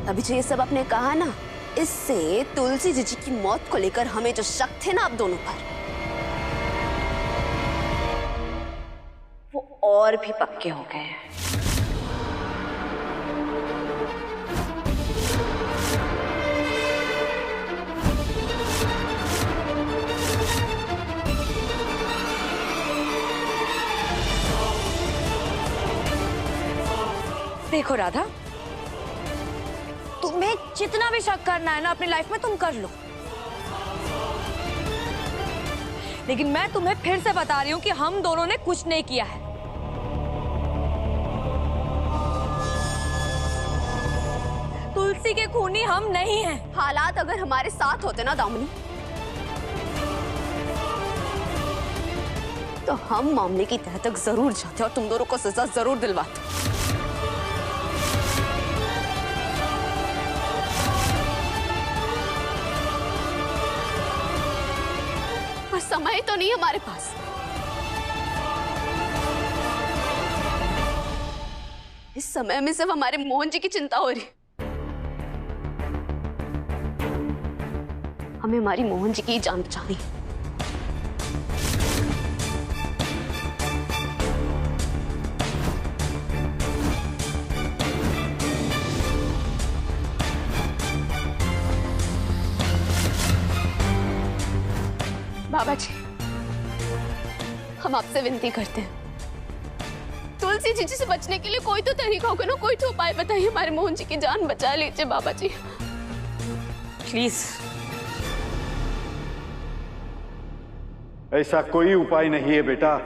अभी जो ये सब आपने कहा ना, इससे तुलसी जीजी की मौत को लेकर हमें जो शक थे ना आप दोनों पर, वो और भी पक्के हो गए हैं। देखो राधा, तुम्हें जितना भी शक करना है ना अपनी लाइफ में तुम कर लो, लेकिन मैं तुम्हें फिर से बता रही हूं कि हम दोनों ने कुछ नहीं किया है। तुलसी के खूनी हम नहीं हैं। हालात अगर हमारे साथ होते ना दामिनी, तो हम मामले की तह तक जरूर जाते और तुम दोनों को सजा जरूर दिलवाते। पर समय तो नहीं हमारे पास। इस समय में सिर्फ हमारे मोहन जी की चिंता हो रही। हमें हमारी मोहन जी की जान बचानी है। बाबा जी, हम आपसे विनती करते हैं, तुलसी जीजी से बचने के लिए कोई तो तरीका होगा ना, कोई तो उपाय बताइए, हमारे मोहन जी की जान बचा लीजिए बाबा जी, प्लीज। ऐसा कोई उपाय नहीं है बेटा।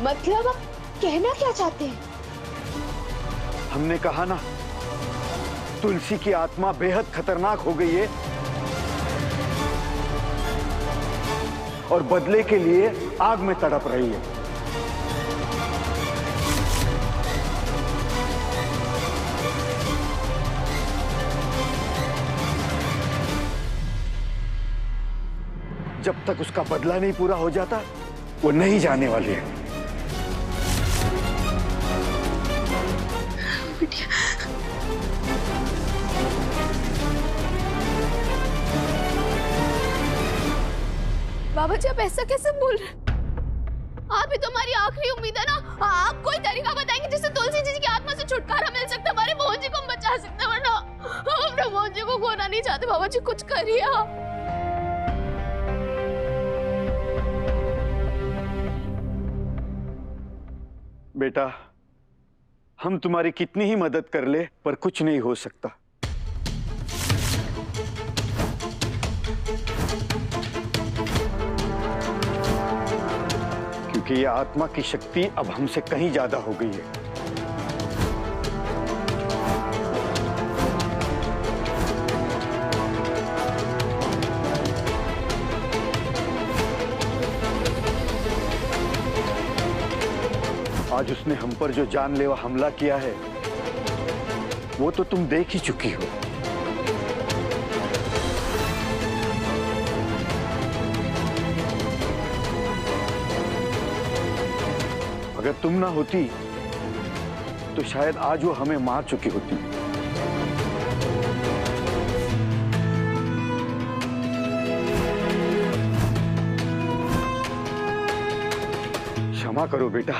मतलब आप कहना क्या चाहते हैं? हमने कहा ना, तुलसी की आत्मा बेहद खतरनाक हो गई है और बदले के लिए आग में तड़प रही है। जब तक उसका बदला नहीं पूरा हो जाता, वो नहीं जाने वाली है। बाबा जी, आप ऐसा कैसे बोल रहे हैं? आप ही तो हमारी आखिरी उम्मीद है ना। आप कोई तरीका बताएंगे जिससे तुलसी जी की आत्मा से छुटकारा मिल सकता है, हमारे मोहन जी को हम बचा सकते हैं, वरना हम अपने मोहन जी को खोना नहीं चाहते। बाबा जी, कुछ करिए आप। बेटा, हम तुम्हारी कितनी ही मदद कर ले, पर कुछ नहीं हो सकता। क्योंकि ये आत्मा की शक्ति अब हमसे कहीं ज्यादा हो गई है। आज उसने हम पर जो जानलेवा हमला किया है, वो तो तुम देख ही चुकी हो। अगर तुम ना होती तो शायद आज वो हमें मार चुकी होती। क्षमा करो बेटा,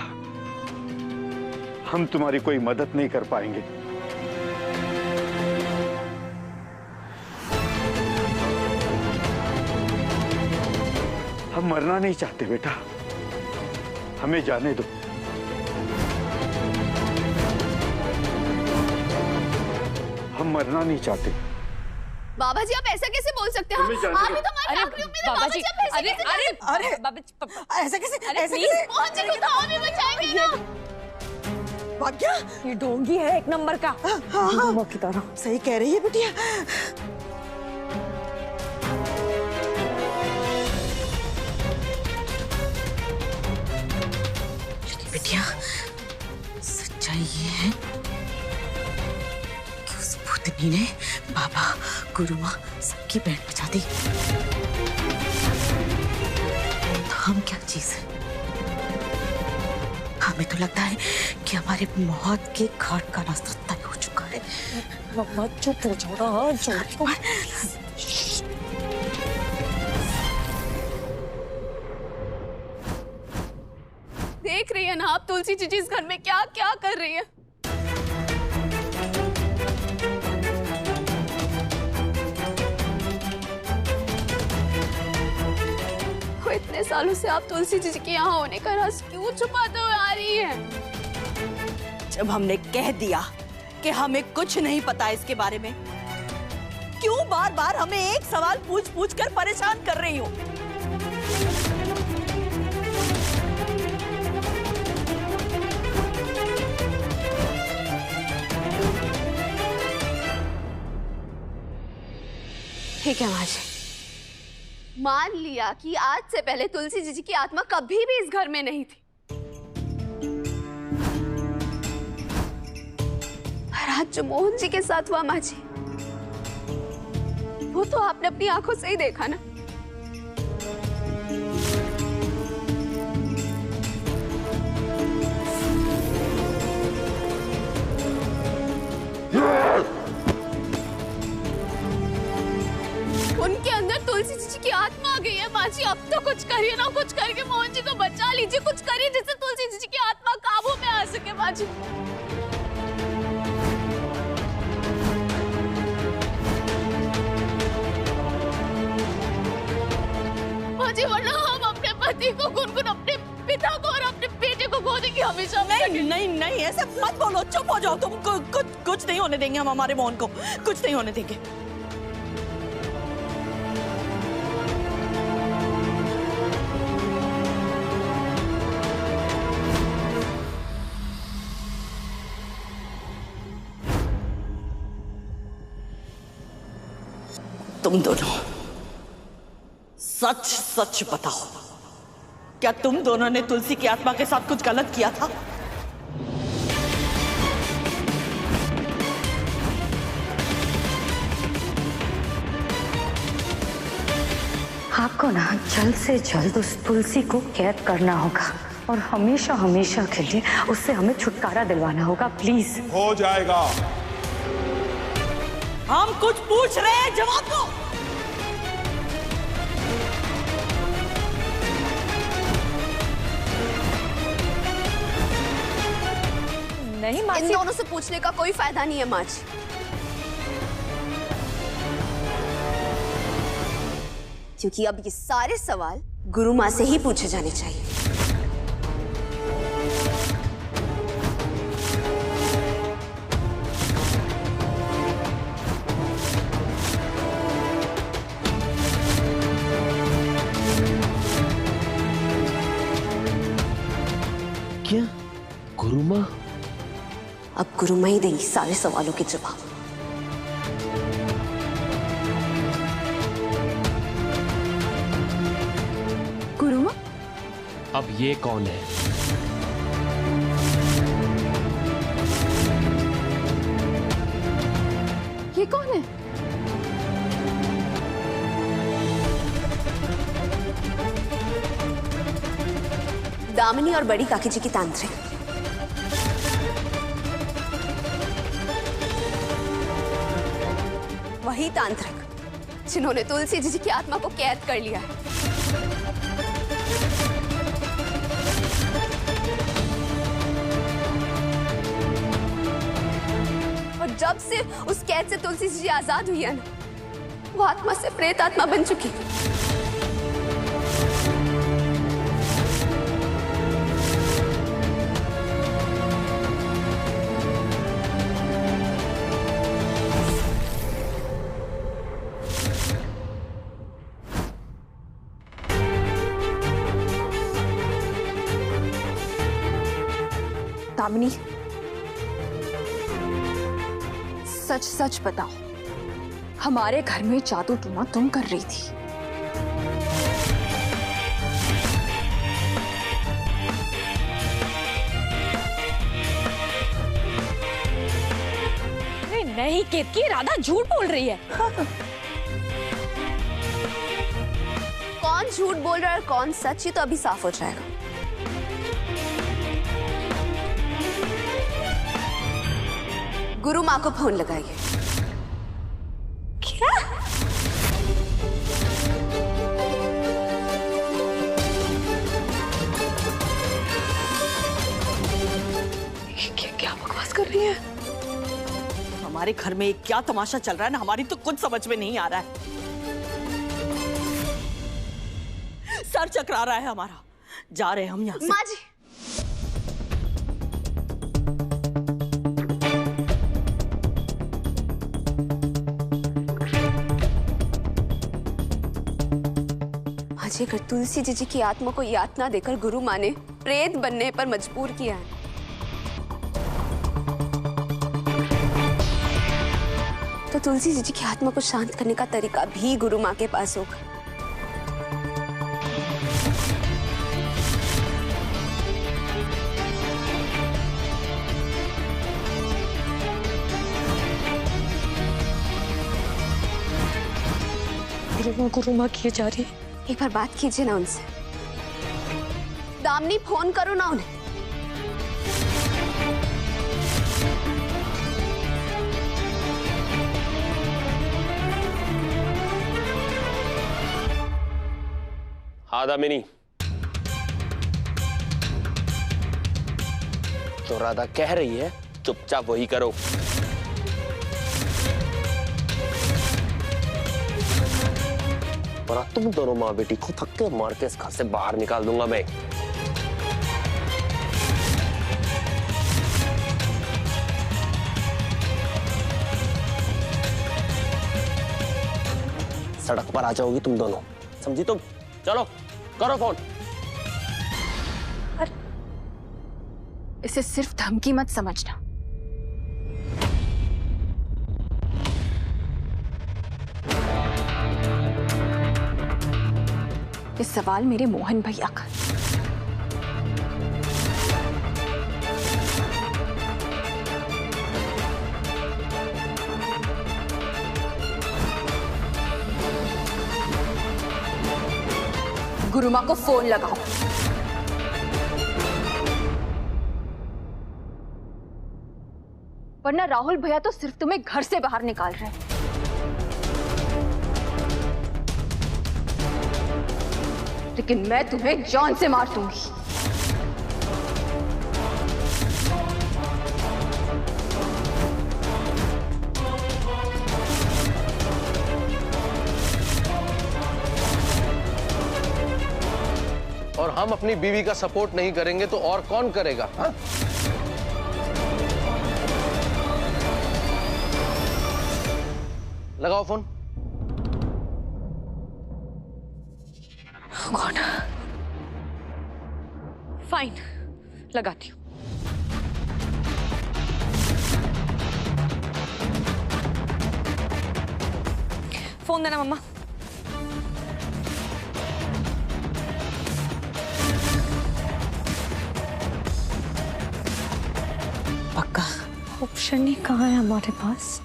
हम तुम्हारी कोई मदद नहीं कर पाएंगे। हम मरना नहीं चाहते बेटा, हमें जाने दो। हम मरना नहीं चाहते। बाबा जी, आप ऐसा कैसे बोल सकते हैं? आप ही तो हमारी आखिरी उम्मीद है। बाबा जी, आप ऐसे कैसे? अरे बाबा जी, ऐसा कैसे? ऐसे प्लीज कैसे? मोहन जी को तो हम ही बचाएंगे ना। भाग्या, ये ढोंगी है एक नंबर का। हाँ, की तरह सही कह रही है बिटिया। बिटिया, सच्चाई ये है कि उस भूतनी ने बाबा, गुरु माँ सबकी बैंड बजा दी। तो हम क्या चीज है? हमें तो लगता है कि हमारे मौत के घाट का रास्ता तय हो चुका है। मम्मा चुप हो जाओ ना, देख रही है ना आप तुलसी जी इस घर में क्या क्या कर रही है। वो इतने सालों से आप तुलसी जी के यहाँ होने का राज क्यों छुपाते हुए आ रही है? जब हमने कह दिया कि हमें कुछ नहीं पता इसके बारे में, क्यों बार बार हमें एक सवाल पूछ पूछ कर परेशान कर रही हो? ठीक है माँ जी, मान लिया कि आज से पहले तुलसी जी की आत्मा कभी भी इस घर में नहीं थी। और आज जो मोहन जी के साथ हुआ माँ जी, वो तो आपने अपनी आंखों से ही देखा ना। उनके अंदर तुलसी जी की आत्मा आ गई है माँ जी। अब तो कुछ करिए ना, कुछ करके मोहन जी को बचा लीजिए, कुछ करिए जिससे तुलसी जी की आत्मा काबू में आ सके माँ जी। माँ जी, वरना हम अपने पति को, गुनगुन अपने पिता को और अपने बेटे को खो देंगे हमेशा। नहीं नहीं नहीं, ऐसे मत बोलो, चुप हो जाओ तुम। कुछ नहीं होने देंगे हम हमारे मोहन को, कुछ नहीं होने देंगे। तुम दोनों सच सच बताओ, क्या तुम दोनों ने तुलसी की आत्मा के साथ कुछ गलत किया था? आपको ना जल्द से जल्द उस तुलसी को कैद करना होगा और हमेशा हमेशा के लिए उससे हमें छुटकारा दिलवाना होगा। प्लीज। हो जाएगा। हम कुछ पूछ रहे हैं, जवाब दो। नहीं इन मासी, दोनों से पूछने का कोई फायदा नहीं है माँ जी, क्योंकि अब ये सारे सवाल गुरु माँ से ही पूछे जाने चाहिए। क्या गुरु माँ? अब गुरु माँ ही देंगी सारे सवालों के जवाब। गुरु माँ, अब ये कौन है? ये कौन है? दामिनी और बड़ी काकी जी की तांत्रिक। वही तांत्रिक जिन्होंने तुलसी जी की आत्मा को कैद कर लिया है। और जब से उस कैद से तुलसी जी आजाद हुई है ना, वो आत्मा से प्रेत आत्मा बन चुकी है। दामिनी, सच सच बताओ, हमारे घर में जादू टूना तुम कर रही थी? है ही केतकी, राधा झूठ बोल रही है। कौन झूठ बोल रहा है और कौन सच, ये तो अभी साफ हो जाएगा। गुरु माँ को फोन लगाइए। क्या? क्या बकवास कर रही है? हमारे घर में क्या तमाशा चल रहा है ना, हमारी तो कुछ समझ में नहीं आ रहा है। सर चकरा रहा है हमारा। जा रहे हैं हम यहाँ से। माँ जी, माँ जी, अगर तुलसी जी की आत्मा को यातना देकर गुरु माँ ने प्रेत बनने पर मजबूर किया है, तो तुलसी जी की आत्मा को शांत करने का तरीका भी गुरु माँ के पास होगा। गुरु माँ किए जा रही है। एक बार बात कीजिए ना उनसे। दामनी, फोन करो ना उन्हें। हाँ दामिनी, तो राधा कह रही है चुपचाप वही करो। और तुम दोनों माँ बेटी को थक्के मार के इस घर से बाहर निकाल दूंगा मैं। सड़क पर आ जाओगी तुम दोनों, समझी तुम? चलो करो फोन। इसे सिर्फ धमकी मत समझना। ये सवाल मेरे मोहन भैया का। गुरु माँ को फोन लगाओ। वरना राहुल भैया तो सिर्फ तुम्हें घर से बाहर निकाल रहे हैं। लेकिन मैं तुम्हें जान से मार दूंगी। और हम अपनी बीवी का सपोर्ट नहीं करेंगे तो और कौन करेगा? हा? लगाओ फोन। गॉड, फाइन, लगाती हूँ। फोन देना मम्मा। पक्का ऑप्शन ही कहाँ है हमारे पास?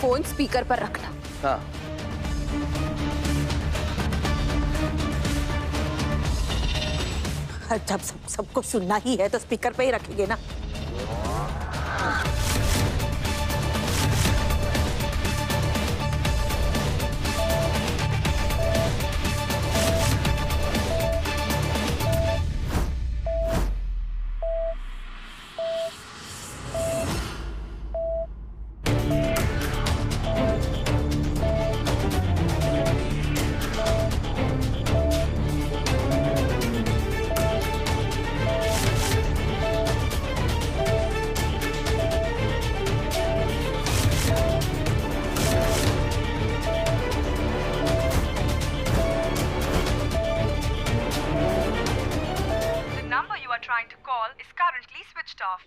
फोन स्पीकर पर रखना। हाँ, जब सबको सुनना ही है तो स्पीकर पे ही रखेंगे ना। trying to call is currently switched off.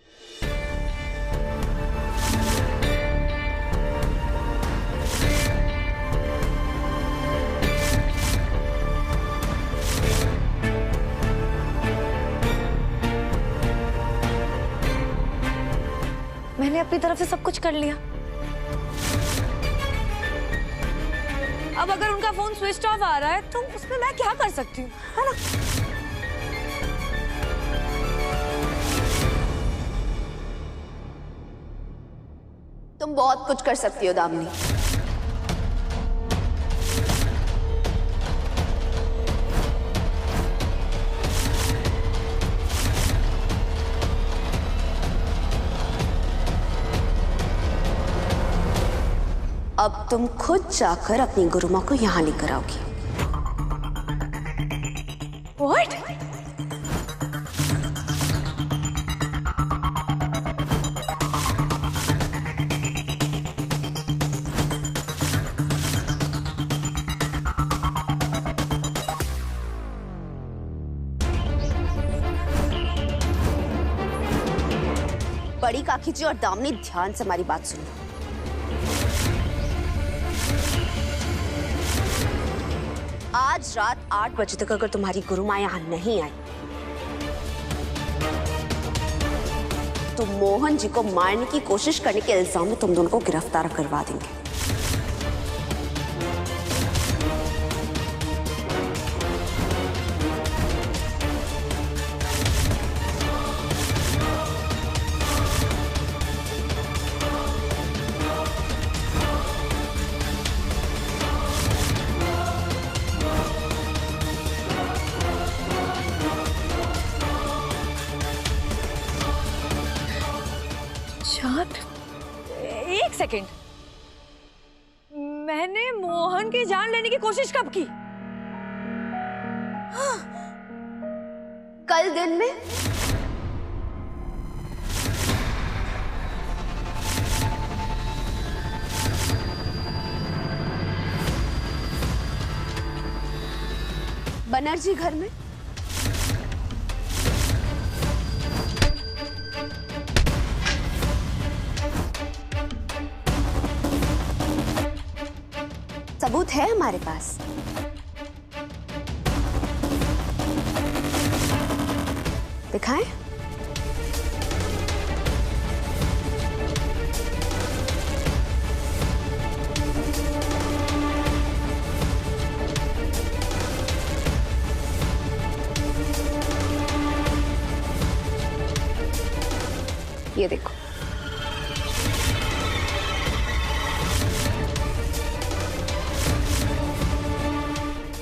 अपनी तरफ से सब कुछ कर लिया। अब अगर उनका फोन स्विच ऑफ आ रहा है तो उसमें मैं क्या कर सकती हूँ, है ना? तुम बहुत कुछ कर सकती हो दामिनी। अब तुम खुद जाकर अपनी गुरुमा को यहाँ लेकर आओगी। What? बड़ी काकी जी और दामिनी, ध्यान से हमारी बात सुनो। आज रात 8 बजे तक अगर तुम्हारी गुरुमा यहाँ नहीं आई तो मोहन जी को मारने की कोशिश करने के इल्जाम में तुम दोनों को गिरफ्तार करवा देंगे। एक सेकेंड, मैंने मोहन की जान लेने की कोशिश कब की? कल दिन में। बनर्जी घर में। सबूत है हमारे पास। दिखाएं? ये देखो।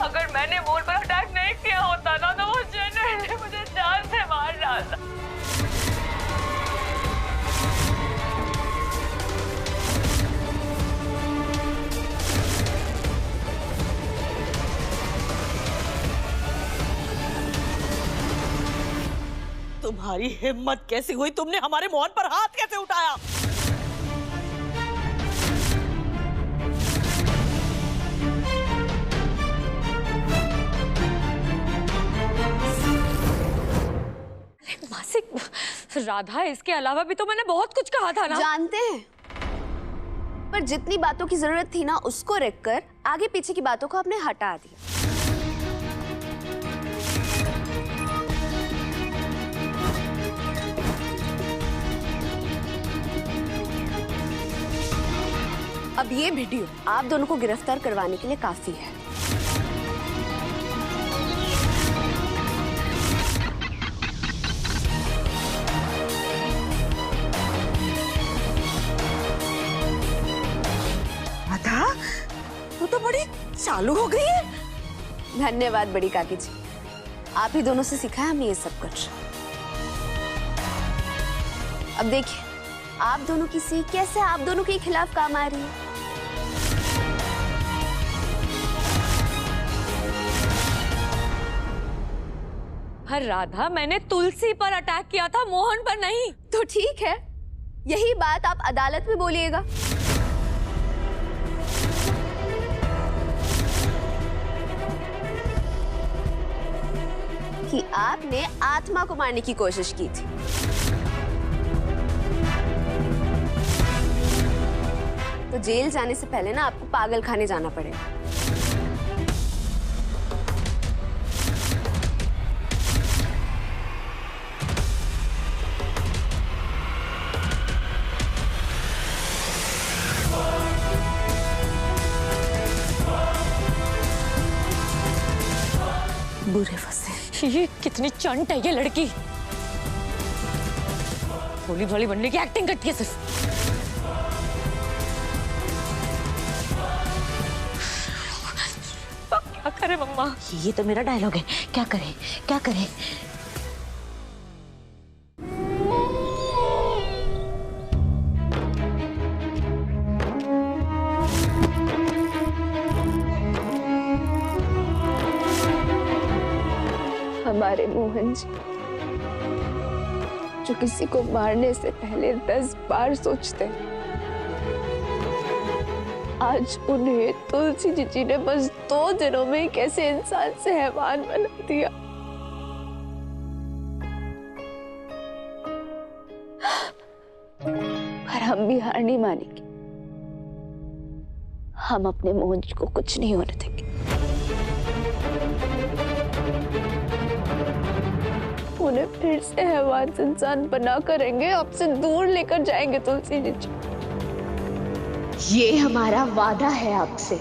अगर मैंने मोहन पर अटैक नहीं किया होता ना तो वो जनरल ने मुझे जान से मार डाला। तुम्हारी हिम्मत कैसी हुई? तुमने हमारे मोहन पर हाथ कैसे उठाया? मासिक राधा, इसके अलावा भी तो मैंने बहुत कुछ कहा था ना। जानते हैं, पर जितनी बातों की जरूरत थी ना उसको रखकर आगे पीछे की बातों को आपने हटा दिया। अब ये वीडियो आप दोनों को गिरफ्तार करवाने के लिए काफी है। राधा, तू तो बड़ी चालू हो गई है। धन्यवाद बड़ी काकी जी, आप ही दोनों से सीखा है हमने ये सब कुछ। अब देखिए आप दोनों की सीख कैसे आप दोनों के खिलाफ काम आ रही है। हर राधा, मैंने तुलसी पर अटैक किया था, मोहन पर नहीं। तो ठीक है, यही बात आप अदालत में बोलिएगा। कि आपने आत्मा को मारने की कोशिश की थी। तो जेल जाने से पहले ना आपको पागल खाने जाना पड़ेगा। बुरे फंसे। ये कितनी चंट है ये लड़की, भोली भाली बनने की एक्टिंग करती है सिर्फ। क्या करे मम्मा? ये तो मेरा डायलॉग है, क्या करे क्या करे। हमारे मोहन जी जो किसी को मारने से पहले 10 बार सोचते हैं, आज उन्हें तुलसी जीजी ने बस 2 दिनों में कैसे इंसान से हैवान बना दिया। पर हम भी हार नहीं मानेंगे, हम अपने मोहन जी को कुछ नहीं होने देंगे। उन्हें फिर से हैवान इंसान बना करेंगे, आपसे दूर लेकर जाएंगे तुलसी जी। ये हमारा वादा है आपसे।